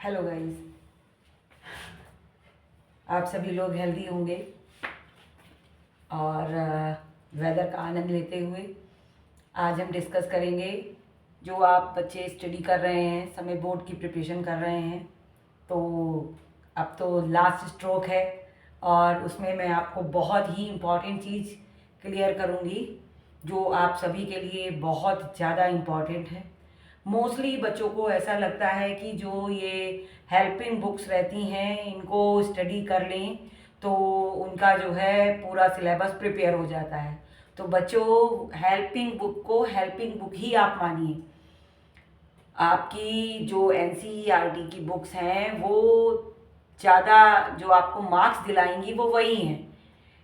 Hello guys, आप सभी लोग हेल्दी होंगे और वेदर का आनंद लेते हुए आज हम डिस्कस करेंगे। जो आप बच्चे स्टडी कर रहे हैं, समय बोर्ड की प्रिपरेशन कर रहे हैं, तो अब तो लास्ट स्ट्रोक है और उसमें मैं आपको बहुत ही इम्पॉर्टेंट चीज़ क्लियर करूँगी जो आप सभी के लिए बहुत ज़्यादा इम्पॉर्टेंट है। मोस्टली बच्चों को ऐसा लगता है कि जो ये हेल्पिंग बुक्स रहती हैं इनको स्टडी कर लें तो उनका जो है पूरा सिलेबस प्रिपेयर हो जाता है। तो बच्चों, हेल्पिंग बुक को हेल्पिंग बुक ही आप मानिए। आपकी जो एनसीईआरटी की बुक्स हैं वो ज़्यादा जो आपको मार्क्स दिलाएंगी वो वही हैं,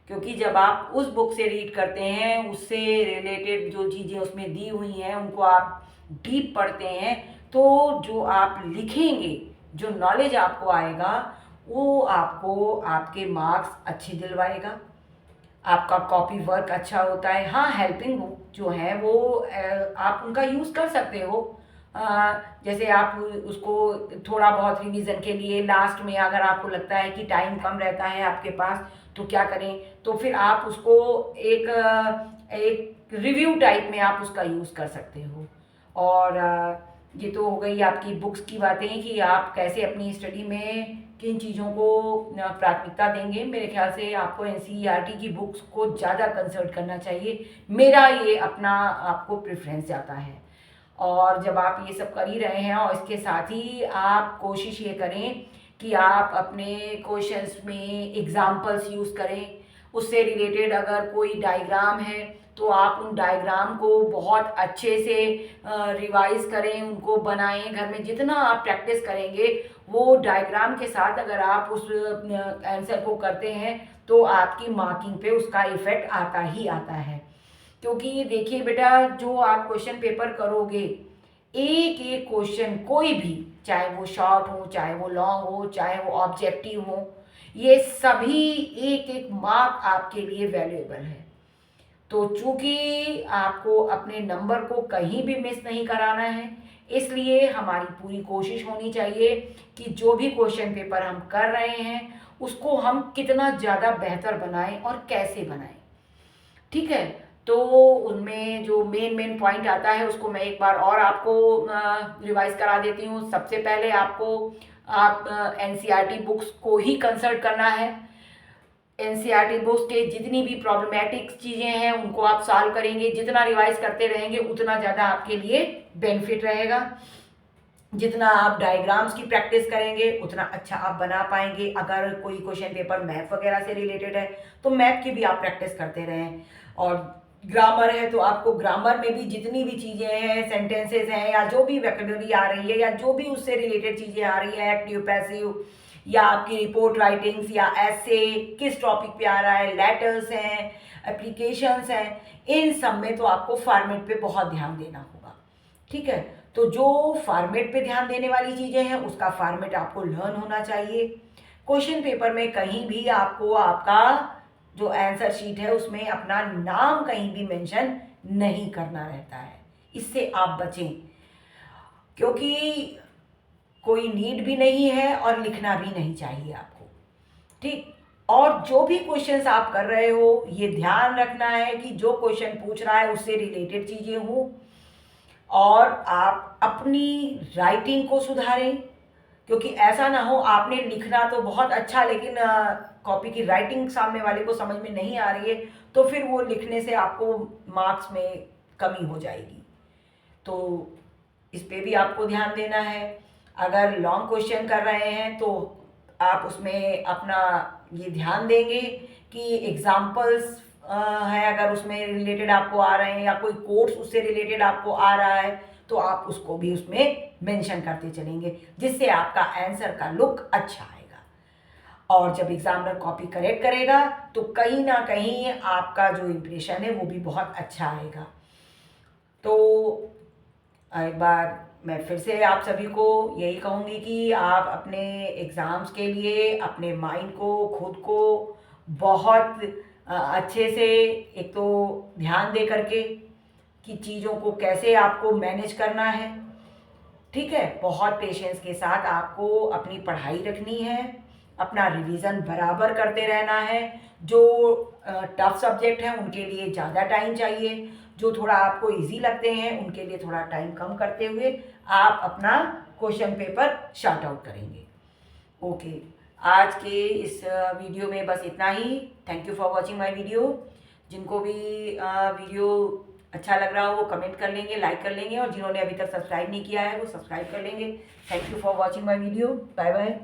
क्योंकि जब आप उस बुक से रीड करते हैं, उससे रिलेटेड जो चीज़ें उसमें दी हुई हैं उनको आप डीप पढ़ते हैं, तो जो आप लिखेंगे, जो नॉलेज आपको आएगा वो आपको आपके मार्क्स अच्छे दिलवाएगा। आपका कॉपी वर्क अच्छा होता है। हाँ, हेल्पिंग बुक जो है वो आप उनका यूज़ कर सकते हो। जैसे आप उसको थोड़ा बहुत रिवीजन के लिए लास्ट में अगर आपको लगता है कि टाइम कम रहता है आपके पास तो क्या करें, तो फिर आप उसको एक रिव्यू टाइप में आप उसका यूज़ कर सकते हो। और ये तो हो गई आपकी बुक्स की बातें कि आप कैसे अपनी स्टडी में किन चीज़ों को प्राथमिकता देंगे। मेरे ख्याल से आपको एनसीईआरटी की बुक्स को ज़्यादा कंसल्ट करना चाहिए। मेरा ये अपना आपको प्रेफरेंस जाता है। और जब आप ये सब कर ही रहे हैं और इसके साथ ही आप कोशिश ये करें कि आप अपने क्वेश्चंस में एग्जाम्पल्स यूज़ करें। उससे रिलेटेड अगर कोई डायग्राम है तो आप उन डायग्राम को बहुत अच्छे से रिवाइज करें, उनको बनाएं। घर में जितना आप प्रैक्टिस करेंगे वो डायग्राम के साथ अगर आप उस आंसर को करते हैं तो आपकी मार्किंग पे उसका इफ़ेक्ट आता ही आता है। क्योंकि देखिए बेटा, जो आप क्वेश्चन पेपर करोगे, एक एक क्वेश्चन कोई भी, चाहे वो शॉर्ट हो, चाहे वो लॉन्ग हो, चाहे वो ऑब्जेक्टिव हो, ये सभी एक एक मार्क आपके लिए वैल्यूएबल है। तो चूंकि आपको अपने नंबर को कहीं भी मिस नहीं कराना है, इसलिए हमारी पूरी कोशिश होनी चाहिए कि जो भी क्वेश्चन पेपर हम कर रहे हैं उसको हम कितना ज़्यादा बेहतर बनाएं और कैसे बनाएं। ठीक है, तो उनमें जो मेन मेन पॉइंट आता है उसको मैं एक बार और आपको रिवाइज करा देती हूँ। सबसे पहले आपको आप एनसीईआरटी बुक्स को ही कंसल्ट करना है। एनसीईआरटी बुक्स के जितनी भी प्रॉब्लमेटिक चीज़ें हैं उनको आप सॉल्व करेंगे। जितना रिवाइज करते रहेंगे उतना ज़्यादा आपके लिए बेनिफिट रहेगा। जितना आप डायग्राम्स की प्रैक्टिस करेंगे उतना अच्छा आप बना पाएंगे। अगर कोई क्वेश्चन पेपर मैथ वगैरह से रिलेटेड है तो मैथ की भी आप प्रैक्टिस करते रहें। और ग्रामर है तो आपको ग्रामर में भी जितनी भी चीज़ें हैं, सेंटेंसेस हैं या जो भी वोकैबुलरी आ रही है या जो भी उससे रिलेटेड चीज़ें आ रही है, एक्टिव पैसिव या आपकी रिपोर्ट राइटिंग्स या ऐसे किस टॉपिक पे आ रहा है, लेटर्स हैं, एप्लीकेशंस हैं, इन सब में तो आपको फॉर्मेट पे बहुत ध्यान देना होगा। ठीक है, तो जो फॉर्मेट पे ध्यान देने वाली चीज़ें हैं उसका फॉर्मेट आपको लर्न होना चाहिए। क्वेश्चन पेपर में कहीं भी आपको आपका जो आंसर शीट है उसमें अपना नाम कहीं भी मेंशन नहीं करना रहता है। इससे आप बचें, क्योंकि कोई नीड भी नहीं है और लिखना भी नहीं चाहिए आपको। ठीक, और जो भी क्वेश्चंस आप कर रहे हो ये ध्यान रखना है कि जो क्वेश्चन पूछ रहा है उससे रिलेटेड चीज़ें हों और आप अपनी राइटिंग को सुधारें। क्योंकि ऐसा ना हो आपने लिखना तो बहुत अच्छा लेकिन कॉपी की राइटिंग सामने वाले को समझ में नहीं आ रही है तो फिर वो लिखने से आपको मार्क्स में कमी हो जाएगी। तो इस पे भी आपको ध्यान देना है। अगर लॉन्ग क्वेश्चन कर रहे हैं तो आप उसमें अपना ये ध्यान देंगे कि एग्जाम्पल्स है, अगर उसमें रिलेटेड आपको आ रहे हैं या कोई कोर्स उससे रिलेटेड आपको आ रहा है तो आप उसको भी उसमें मेंशन करते चलेंगे, जिससे आपका आंसर का लुक अच्छा आएगा। और जब एग्जामिनर कॉपी करेक्ट करेगा तो कहीं ना कहीं आपका जो इम्प्रेशन है वो भी बहुत अच्छा आएगा। तो एक बार मैं फिर से आप सभी को यही कहूँगी कि आप अपने एग्ज़ाम्स के लिए अपने माइंड को, खुद को बहुत अच्छे से एक तो ध्यान दे करके कि चीज़ों को कैसे आपको मैनेज करना है, ठीक है, बहुत पेशेंस के साथ आपको अपनी पढ़ाई रखनी है, अपना रिवीजन बराबर करते रहना है। जो टफ सब्जेक्ट हैं उनके लिए ज़्यादा टाइम चाहिए, जो थोड़ा आपको इजी लगते हैं उनके लिए थोड़ा टाइम कम करते हुए आप अपना क्वेश्चन पेपर शार्ट आउट करेंगे। ओके, आज के इस वीडियो में बस इतना ही। Thank you for watching my video. जिनको भी वीडियो अच्छा लग रहा हो वो कमेंट कर लेंगे, लाइक कर लेंगे, और जिन्होंने अभी तक सब्सक्राइब नहीं किया है वो सब्सक्राइब कर लेंगे। Thank you for watching my video. Bye bye.